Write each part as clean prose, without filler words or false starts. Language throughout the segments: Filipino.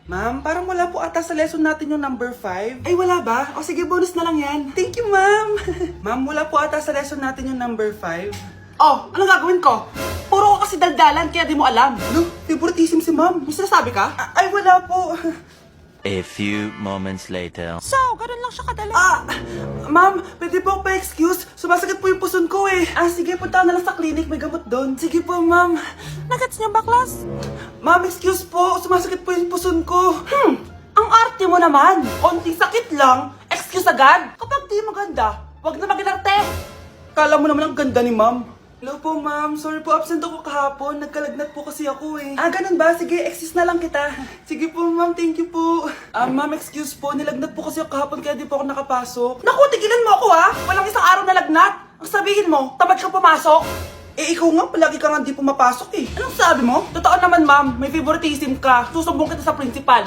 Ma'am, parang wala po ata sa lesson natin yung number 5. Ay, wala ba? O sige, bonus na lang yan. Thank you, ma'am. Ma'am, wala po ata sa lesson natin yung number 5. Oh, ano gagawin ko? Puro ko kasi daldalan kaya di mo alam. Ano? Favoritism si ma'am. May sinasabi ka? Ay, wala po. A few moments later. So, ganun lang siya kadali. Ma'am, pwede po pa-excuse? Sumasakit po yung puson ko eh. Sige, punta na lang sa clinic. May gamot doon. Sige po, ma'am. Nagets niyo ba, class? Ma'am, excuse po. Sumasakit po yung puson ko. Ang arte mo naman. Konting sakit lang. Excuse agad. Kapag di maganda, wag na mag-inarte. Kala mo naman ang ganda ni ma'am. Hello po, ma'am. Sorry po, absent ako kahapon. Nagkalagnat po kasi ako eh. Ganun ba? Sige, excuse na lang kita. Sige po, ma'am. Thank you po. Ma'am, excuse po. Nilagnat po kasi ako kahapon kaya di po ako nakapasok. Naku, tigilan mo ako ha. Walang isang araw na lagnat. Ang sabihin mo, tamad kang pumasok. Ikaw nga, palagi ka nga di pumapasok eh. Anong sabi mo? Totoo naman, ma'am. May favoritism ka. Susumbong kita sa principal.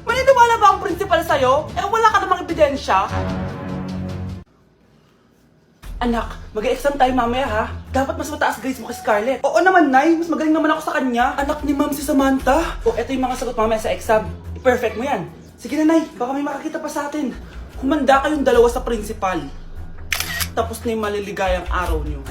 Maniniwala ba ang principal sa'yo? Wala ka namang ebidensya. Anak, mag-exam tayo mamaya ha. Dapat mas mataas grades mo kay Scarlett. Oo naman, Nay. Mas magaling naman ako sa kanya. Anak ni ma'am si Samantha. Eto yung mga sagot mamaya sa exam. I-perfect mo yan. Sige na, Nay. Baka may makakita pa sa atin. Humanda kayong dalawa sa principal. Tapos na yung maliligayang araw niyo.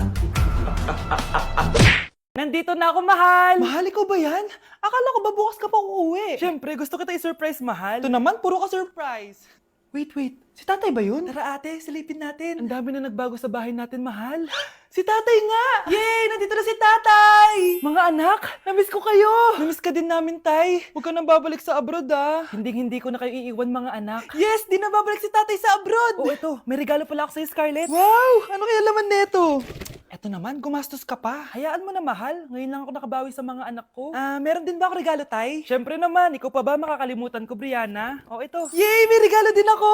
Nandito na ako, mahal. Mahal, ikaw ba yan? Akala ko ba bukas ka pa uuwi? Siyempre, gusto kita i-surprise, mahal. Ito naman, puro ka surprise. Wait. Si tatay ba yun? Tara ate, silipin natin. Ang dami na nagbago sa bahay natin, mahal. Si tatay nga! Yay! Nandito na si tatay! Mga anak, namiss ko kayo! Namiss ka din namin, tay. Huwag ka nang babalik sa abroad, ah. Hindi ko na kayo iiwan, mga anak. Yes! Di na babalik si tatay sa abroad! Ito, may regalo pala ako sa'yo, Scarlett. Wow! Ano kaya laman neto? Eto naman, gumastos ka pa. Hayaan mo na, mahal. Ngayon lang ako nakabawi sa mga anak ko. Meron din ba ako regalo, tay? Siyempre naman, ikaw pa ba makakalimutan ko, Brianna? Ito. Yay! May regalo din ako!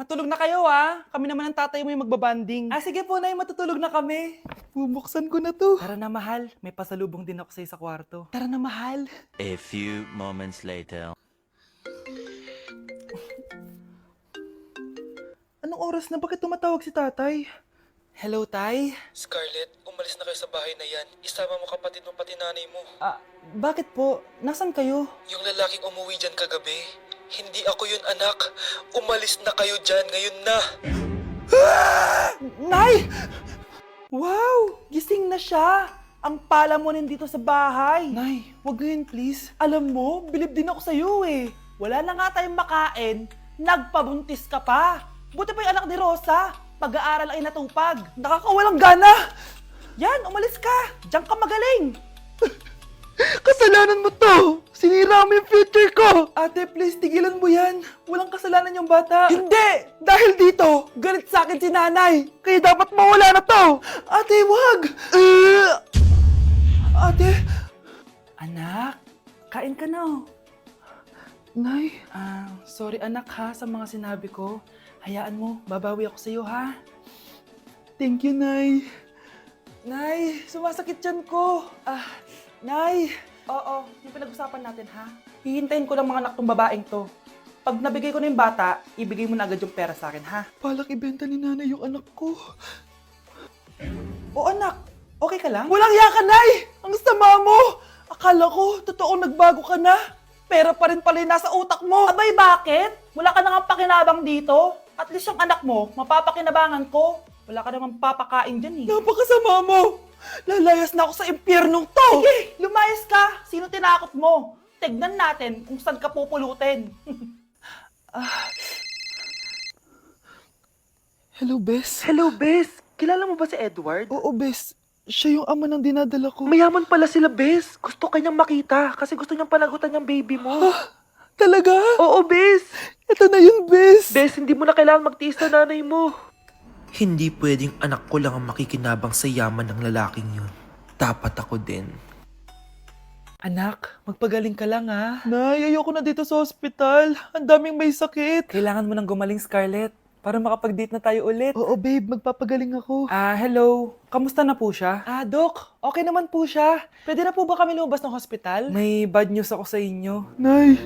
Matulog na kayo, ah. Kami naman ang tatay mo yung magbabanding. Sige po, Nay, matutulog na kami. Bubuksan ko na to. Tara na, mahal. May pasalubong din ako sa'yo sa kwarto. Tara na, mahal. A few moments later. Anong oras na? Bakit tumatawag si tatay? Hello, tay? Scarlett, umalis na kayo sa bahay na yan. Isama mo kapatid mo pati nanay mo. Bakit po? Nasaan kayo? Yung lalaking umuwi dyan kagabi, hindi ako yun anak. Umalis na kayo dyan ngayon na. Nay! Wow! Gising na siya! Ang pala mo nandito sa bahay. Nay, wag yun please. Alam mo, bilib din ako sa'yo eh. Wala na nga tayong makain, nagpabuntis ka pa. Buti pa yung anak ni Rosa, pag-aaral ay natupag. Nakakawalang gana! Yan, umalis ka! Diyan ka magaling! Kasalanan mo to! Sinira mo yung future ko! Ate, please, tigilan mo yan. Walang kasalanan yung bata. Hindi! Dahil dito, galit sa akin si nanay. Kaya dapat mawala na to! Ate, wag! Ate! Anak, kain ka na. Nay? Sorry anak ha sa mga sinabi ko. Hayaan mo, babawi ako sa'yo ha. Thank you, Nay. Nay, sumasakit yan ko. Nay. Oo, yung pinag-usapan natin ha. Hihintayin ko lang mga anak tong babaeng to. Pag nabigay ko na yung bata, ibigay mo na agad yung pera sa akin ha. Palak ibenta ni nanay yung anak ko. O anak, okay ka lang? Walang hiya ka, Nay! Ang sama mo! Akala ko, totoo nagbago ka na. Pera pa rin pala yung nasa utak mo. Abay, bakit? Wala ka na nga pakinabang dito. At least yung anak mo, mapapakinabangan ko. Wala ka namang papakain dyan eh. Napakasama mo! Lalayas na ako sa impyernong to! Sige, lumayas ka. Sino tinakot mo? Tignan natin kung saan ka pupulutin. Hello, Bes. Hello, Bes! Kilala mo ba si Edward? Oo, Bes. Siya yung ama ng dinadala ko. Mayaman pala sila, Bes. Gusto kanyang makita kasi gusto niyang panagutan yung baby mo. Talaga? Oo, Bes! Ito na yun, Bes. Bes, hindi mo na kailangan magtiis na nanay mo. Hindi pwedeng anak ko lang ang makikinabang sa yaman ng lalaking yun. Dapat ako din. Anak, magpagaling ka lang ha. Nay, ayoko na dito sa ospital. Ang daming may sakit. Kailangan mo nang gumaling, Scarlett. Para makapag-date na tayo ulit. Oo, babe. Magpapagaling ako. Hello. Kamusta na po siya? Doc. Okay naman po siya. Pwede na po ba kami lumabas ng hospital? May bad news ako sa inyo. Nay,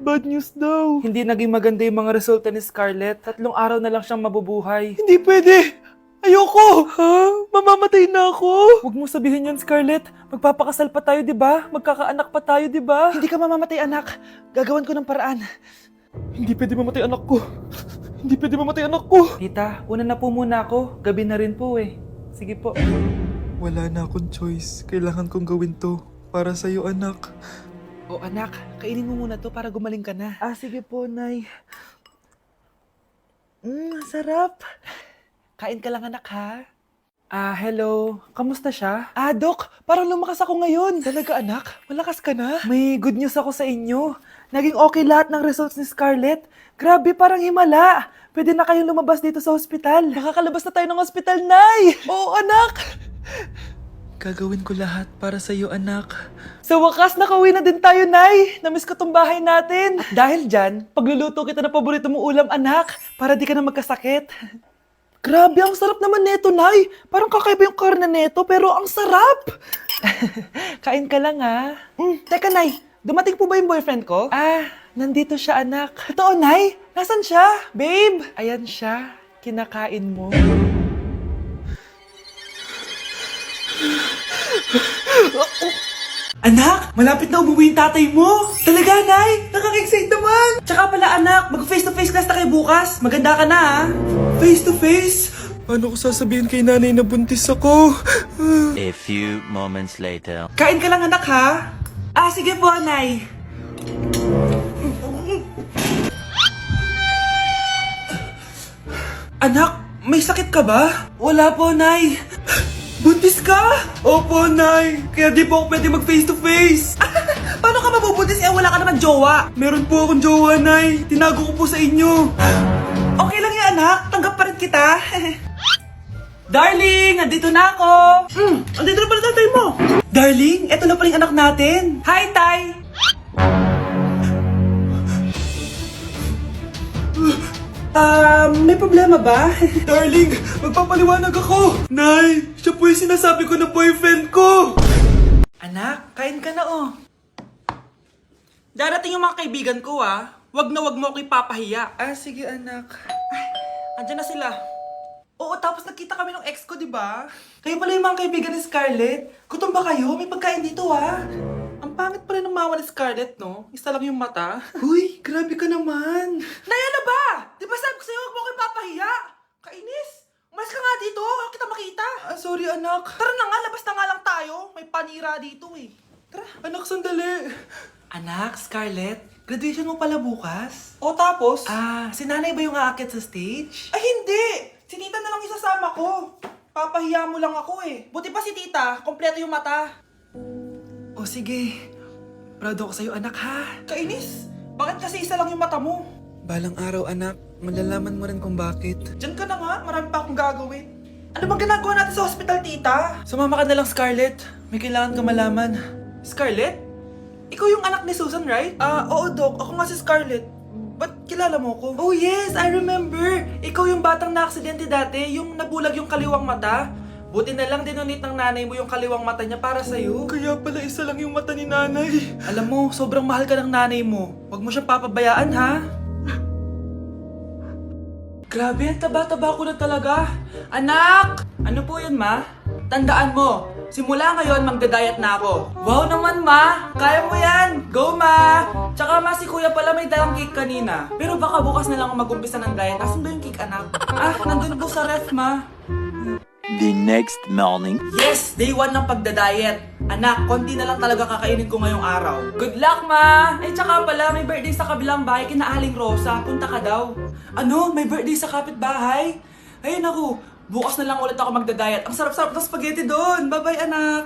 bad news daw. Hindi naging maganda yung mga resulta ni Scarlett. 3 araw na lang siyang mabubuhay. Hindi pwede. Ayoko! Ha? Mamamatay na ako! Huwag mo sabihin yan, Scarlett. Magpapakasal pa tayo, di ba? Magkakaanak pa tayo, di ba? Hindi ka mamamatay, anak. Gagawan ko ng paraan. Hindi pwede mamatay anak ko. Hindi pwede mamatay anak ko. Tita, una na po muna ako. Gabi na rin po eh. Sige po. Wala na akong choice. Kailangan kong gawin to. Para sa'yo, anak. O anak, kainin mo muna to para gumaling ka na. Ah, sige po, Nay. Sarap. Kain ka lang, anak, ha? Ah, hello. Kamusta siya? Ah, Dok, parang lumakas ako ngayon. Talaga, anak? Malakas ka na? May good news ako sa inyo. Naging okay lahat ng results ni Scarlett. Grabe, parang himala. Pwede na kayong lumabas dito sa ospital. Makakalabas na tayo ng ospital, Nay! Oo, anak! Gagawin ko lahat para sa'yo, anak. Sa wakas, nakauwi na din tayo, Nay. Namiss ko tong bahay natin. At dahil dyan, pagluluto kita ng paborito mong ulam, anak, para di ka na magkasakit. Grabe, ang sarap naman neto, Nay. Parang kakaiba yung karne neto, pero ang sarap. Kain ka lang, ha? Teka, Nay. Dumating po ba yung boyfriend ko? Ah, nandito siya, anak. Totoo, Nay? Nasaan siya? Babe? Ayan siya. Kinakain mo. Anak, malapit na umuwi yung tatay mo. Talaga, Nay? Nakaka-excite naman. Tsaka pala, anak, mag-face-to-face class na kayo bukas. Maganda ka na, ha? Face-to-face? Paano ko sasabihin kay nanay na buntis ako? A few moments later. Kain ka lang, anak, ha? Ah, sige po, Nay. Anak, may sakit ka ba? Wala po, Nay. Buntis ka? Opo, Nay. Kaya di po ako pwede mag-face-to-face. Paano ka mabubuntis? Eh, wala ka naman jowa. Meron po akong jowa, Nay. Tinago ko po sa inyo. Okay lang yan, anak. Tanggap pa rin kita. Darling, nandito na ako. Andito na pala tatay mo. Darling, eto na pala yung anak natin. Hi, Tay. May problema ba? Darling, magpapaliwanag ako. Nay, siya po yung sinasabi ko na boyfriend ko. Anak, kain ka na oh. Darating yung mga kaibigan ko ah. Wag na wag mo ako ipapahiya. Ah, sige, anak. Andyan na sila. Oo, tapos nagkita kami ng ex ko, di ba? Kayo pala yung mga kaibigan ni Scarlett. Gutom ba kayo? May pagkain dito ah. Ang pangit pala ng mama ni Scarlett, no? Isa lang yung mata. Uy, grabe ka naman. Naya na ba? Di ba sabi ko sa'yo, huwag mo ko ipapahiya? Kainis. Umalis ka nga dito. Huwag kita makita. Ah, sorry, anak. Tara na nga, labas na nga lang tayo. May panira dito eh. Tara. Anak, sandali. Anak, Scarlett, graduation mo pala bukas? O tapos? Ah, si nanay ba yung aakit sa stage? Ay hindi! Si tita na lang isasama ko. Papahiya mo lang ako eh. Buti pa si tita, kompleto yung mata. O sige. Proud ako sa'yo, anak, ha? Kainis, bakit kasi isa lang yung mata mo? Balang araw, anak. Malalaman mo rin kung bakit. Diyan ka na nga, marami pa akong gagawin. Ano bang ginagawa natin sa hospital, tita? Sumama ka na lang, Scarlett. May kailangan ka malaman. Scarlett? Ikaw yung anak ni Susan, right? Ah, oo, Doc. Ako nga si Scarlett. Ba't kilala mo ko? Oh yes, I remember. Ikaw yung batang na-aksidente dati, yung nabulag yung kaliwang mata. Buti na lang dinonate ng nanay mo yung kaliwang mata niya para sa'yo. Kaya pala isa lang yung mata ni nanay. Alam mo, sobrang mahal ka ng nanay mo. Huwag mo siyang papabayaan, ha? Grabe, ang taba-taba ko na talaga. Anak! Ano po yun, ma? Tandaan mo, simula ngayon magda-diet na ako. Wow naman, ma! Kaya mo yan! Go, ma! Tsaka ma, si kuya pala may dalang cake kanina. Pero baka bukas na lang ako mag-umpisa ng diet. Asan ba yung cake, anak? Ah, nandun po sa ref, ma. The next morning. Yes! Day 1 ng pagda-diet. Anak, konti na lang talaga kakainin ko ngayong araw. Good luck, ma! Ay, tsaka pala, may birthday sa kabilang bahay kina Aling Rosa. Punta ka daw. Ano? May birthday sa kapitbahay? Ayun ako, bukas na lang ulit ako magda-diet. Ang sarap-sarap ng spaghetti doon. Bye-bye, anak.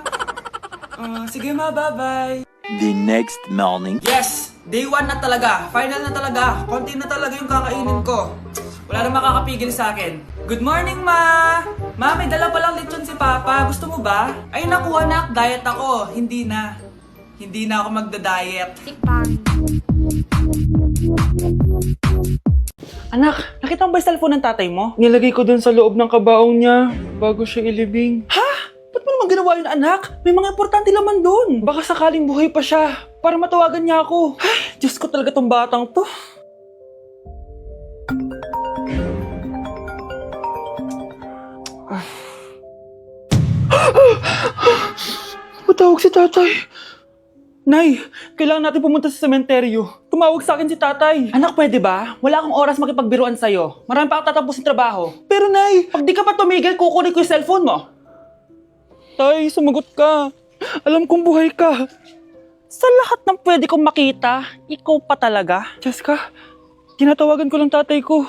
Sige, ma, bye-bye. The next morning. Yes! Day 1 na talaga. Final na talaga. Konti na talaga yung kakainin ko. Wala na makakapigil sa akin. Good morning, ma! Ma, may dala palang lechon si Papa. Gusto mo ba? Ay, naku, anak. Diet ako. Hindi na. Hindi na ako magda-diet. Anak, nakita mo ba yung cellphone ng tatay mo? Nilagay ko dun sa loob ng kabaong niya bago siya ilibing. Ha? Ba't mo naman ginawa yun, anak? May mga importante laman dun. Baka sakaling buhay pa siya para matawagan niya ako. Ay, Diyos ko talaga tong batang to. Patawag si tatay. Nay, kailangan natin pumunta sa sementeryo. Tumawag sa akin si tatay. Anak, pwede ba? Wala akong oras makipagbiruan sa'yo. Marami pa ako tatapusin trabaho. Pero nay, Pag di ka pa tumigil, kukunin ko yung cellphone mo. tay, sumagot ka. Alam kong buhay ka. Sa lahat ng pwede kong makita, ikaw pa talaga. Jessica, tinatawagan ko lang tatay ko.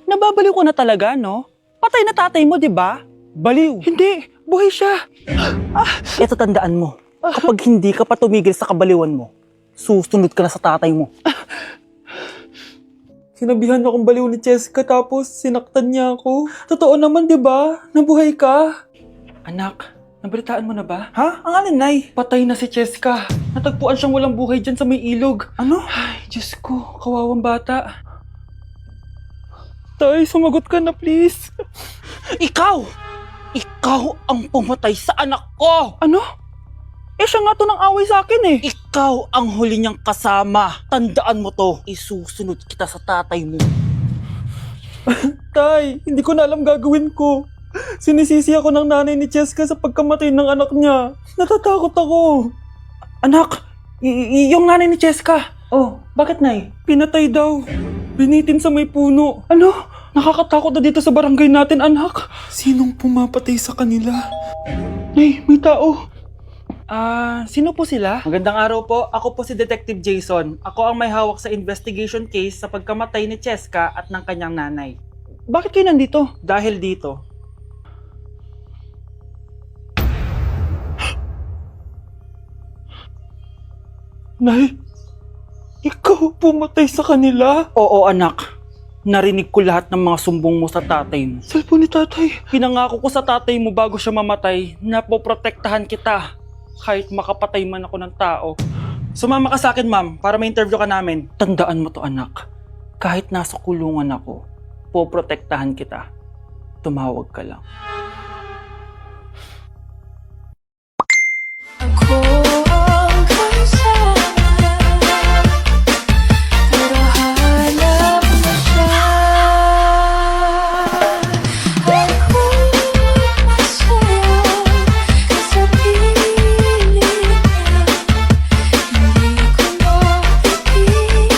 Nababaliw ko na talaga, no? Patay na tatay mo, di ba? Baliw. Hindi, buhay siya. Ito tandaan mo. Kapag hindi ka pa tumigil sa kabaliwan mo, susunod ka na sa tatay mo. Sinabihan akong baliw ni Jessica tapos sinaktan niya ako. Totoo naman, di ba? Nabuhay ka. Anak, nabalitaan mo na ba? Ha? Ang alin, Nay? Patay na si Jessica. Natagpuan siyang walang buhay dyan sa may ilog. Ano? Ay, Diyos ko, kawawang bata. Tay, sumagot ka na please. Ikaw! Ikaw ang pumatay sa anak ko! Ano? Eh siya nga to ng away sa akin eh. Ikaw ang huli niyang kasama. Tandaan mo to. Isusunod kita sa tatay mo. Tay, hindi ko na alam gagawin ko. Sinisisi ako ng nanay ni Jessica sa pagkamatay ng anak niya. Natatakot ako. Anak, yung nanay ni Jessica. Oh, bakit, Nay? Pinatay daw. Binitin sa may puno. Ano? Nakakatakot na dito sa barangay natin, anak. Sinong pumapatay sa kanila? Nay, may tao. Sino po sila? Magandang araw po. Ako po si Detective Jason. Ako ang may hawak sa investigation case sa pagkamatay ni Cheska at ng kanyang nanay. Bakit kayo nandito? Dahil dito. Nay, ikaw pumatay sa kanila? Oo, anak. Narinig ko lahat ng mga sumbong mo sa tatay mo. Cellphone ni tatay. Pinangako ko sa tatay mo bago siya mamatay na poprotektahan kita kahit makapatay man ako ng tao. Sumama ka sa akin, ma'am, para ma-interview ka namin. Tandaan mo to, anak. Kahit nasa kulungan ako, poprotektahan kita. Tumawag ka lang. Ako ang kasama, pero hanap mo siya. Ako'y masaya sa piling niya. Hindi ko mapipilit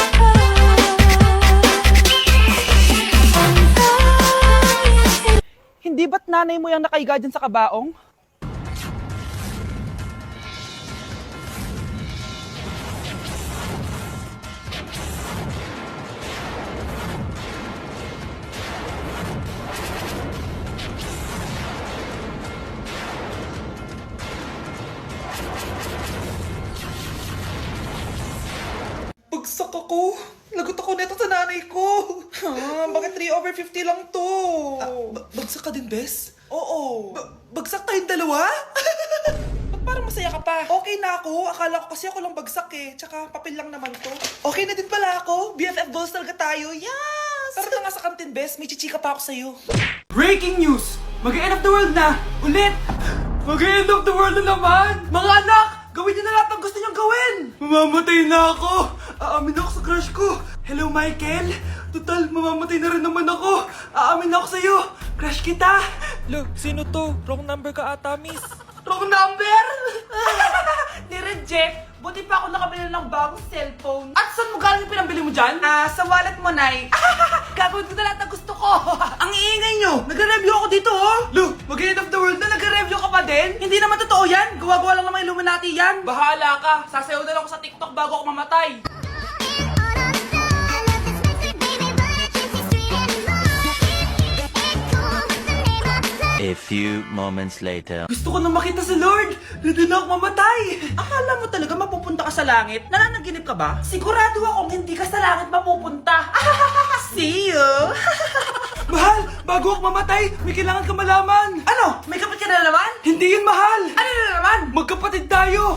ka. Ang dahil Hindi ba't nanay mo yung nakaiga dyan sa kabaong? Bagsak ako. Lagot ako neto sa nanay ko. Bakit 3/50 lang to? Bagsak ka din, Bes? Oo. Bagsak tayong dalawa? Ba't parang masaya ka pa? Okay na ako. Akala ko kasi ako lang bagsak eh. Tsaka papel lang naman to. Okay na din pala ako. BFF goals talaga tayo. Yes! Tara na nga sa kantin, Bes. May chichika pa ako sa'yo. Breaking news! Mag-end of the world na! Ulit! Mag-end of the world na naman! Mga anak! Gawin niyo na lahat ng gusto niyong gawin! Mamamatay na ako! Aamin ako sa crush ko! Hello, Michael! Total, mamamatay na rin naman ako! Aamin ako sa'yo! Crush kita! Look, sino to? Wrong number ka ata, miss. Wrong number! Ni-reject. Buti pa ako nakabili ng bagong cellphone. At saan mo galing yung pinambili mo dyan? Sa wallet mo, Nay. Gagawin ko na lahat ng gusto ko. Ang iingay nyo! Nagre-review ako dito, oh! Look, mag-end of the world na nagre-review ka pa din? Hindi naman totoo yan. Gawa-gawa lang naman Illuminati yan. Bahala ka! Sasayaw na lang ako sa TikTok bago ako mamatay! A few moments later. Gusto ko na makita si Lord! Ready na ako mamatay! Akala mo talaga mapupunta ka sa langit? Nananaginip ka ba? Sigurado akong hindi ka sa langit mapupunta. See you! Mahal! Bago ako mamatay, may kailangan ka malaman! Ano? May kapit ka na naman? Hindi yun, mahal! Ano na naman? Magkapatid tayo!